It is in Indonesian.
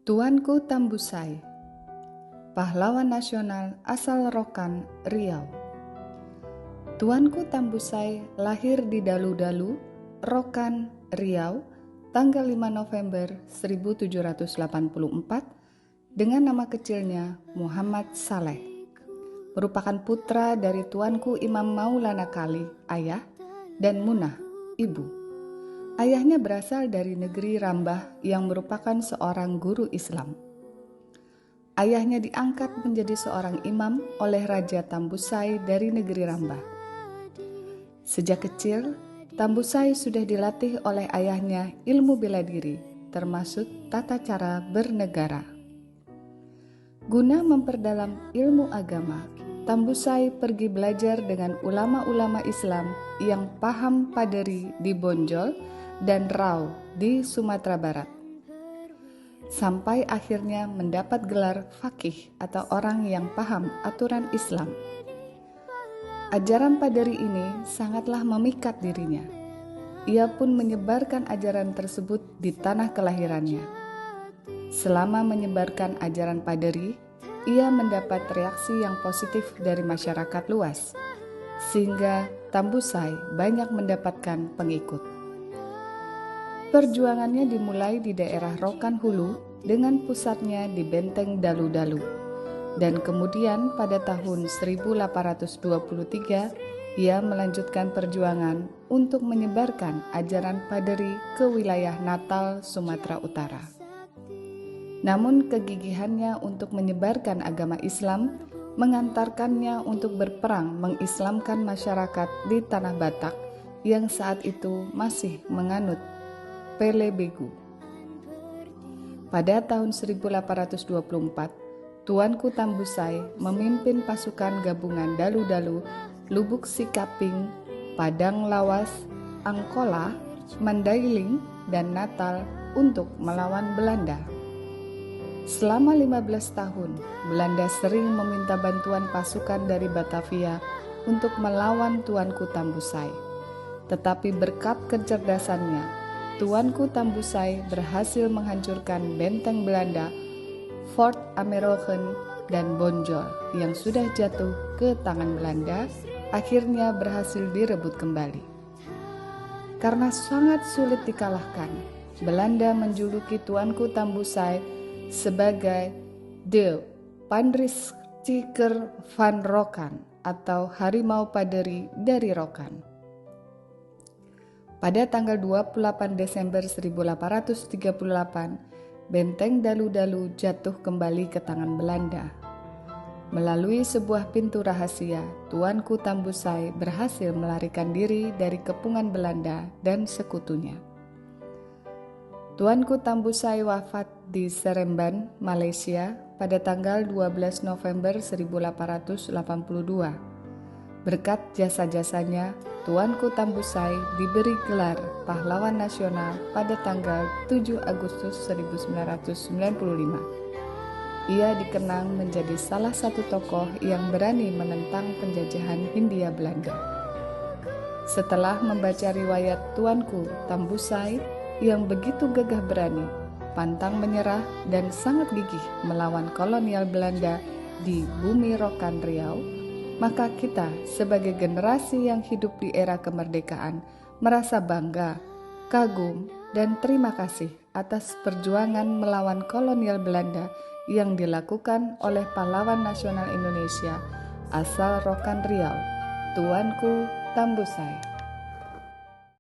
Tuanku Tambusai, pahlawan nasional asal Rokan, Riau. Tuanku Tambusai lahir di Dalu-Dalu, Rokan, Riau, tanggal 5 November 1784 dengan nama kecilnya Muhammad Saleh. Merupakan putra dari Tuanku Imam Maulana Kali, ayah, dan Munah, ibu. Ayahnya berasal dari negeri Rambah yang merupakan seorang guru Islam. Ayahnya diangkat menjadi seorang imam oleh Raja Tambusai dari negeri Rambah. Sejak kecil, Tambusai sudah dilatih oleh ayahnya ilmu bela diri, termasuk tata cara bernegara. Guna memperdalam ilmu agama, Tambusai pergi belajar dengan ulama-ulama Islam yang paham Paderi di Bonjol dan Rau di Sumatera Barat. Sampai akhirnya mendapat gelar faqih atau orang yang paham aturan Islam. Ajaran Paderi ini sangatlah memikat dirinya. Ia pun menyebarkan ajaran tersebut di tanah kelahirannya. Selama menyebarkan ajaran Paderi, ia mendapat reaksi yang positif dari masyarakat luas, sehingga Tambusai banyak mendapatkan pengikut. Perjuangannya dimulai di daerah Rokan Hulu dengan pusatnya di Benteng Dalu-Dalu, dan kemudian pada tahun 1823 ia melanjutkan perjuangan untuk menyebarkan ajaran Paderi ke wilayah Natal, Sumatera Utara. Namun kegigihannya untuk menyebarkan agama Islam mengantarkannya untuk berperang mengislamkan masyarakat di Tanah Batak yang saat itu masih menganut Pele Begu. Pada tahun 1824, Tuanku Tambusai memimpin pasukan gabungan Dalu-Dalu, Lubuk Sikaping, Padang Lawas, Angkola, Mandailing, dan Natal untuk melawan Belanda. Selama 15 tahun, Belanda sering meminta bantuan pasukan dari Batavia untuk melawan Tuanku Tambusai. Tetapi berkat kecerdasannya, Tuanku Tambusai berhasil menghancurkan benteng Belanda, Fort Amerongen, dan Bonjol yang sudah jatuh ke tangan Belanda, akhirnya berhasil direbut kembali. Karena sangat sulit dikalahkan, Belanda menjuluki Tuanku Tambusai sebagai De Panristiker van Rokan atau Harimau Paderi dari Rokan. Pada tanggal 28 Desember 1838, Benteng Dalu-Dalu jatuh kembali ke tangan Belanda. Melalui sebuah pintu rahasia, Tuanku Tambusai berhasil melarikan diri dari kepungan Belanda dan sekutunya. Tuanku Tambusai wafat di Seremban, Malaysia pada tanggal 12 November 1882. Berkat jasa-jasanya, Tuanku Tambusai diberi gelar pahlawan nasional pada tanggal 7 Agustus 1995. Ia dikenang menjadi salah satu tokoh yang berani menentang penjajahan Hindia Belanda. Setelah membaca riwayat Tuanku Tambusai yang begitu gagah berani, pantang menyerah, dan sangat gigih melawan kolonial Belanda di bumi Rokan Riau, maka kita sebagai generasi yang hidup di era kemerdekaan merasa bangga, kagum, dan terima kasih atas perjuangan melawan kolonial Belanda yang dilakukan oleh pahlawan nasional Indonesia asal Rokan Riau, Tuanku Tambusai.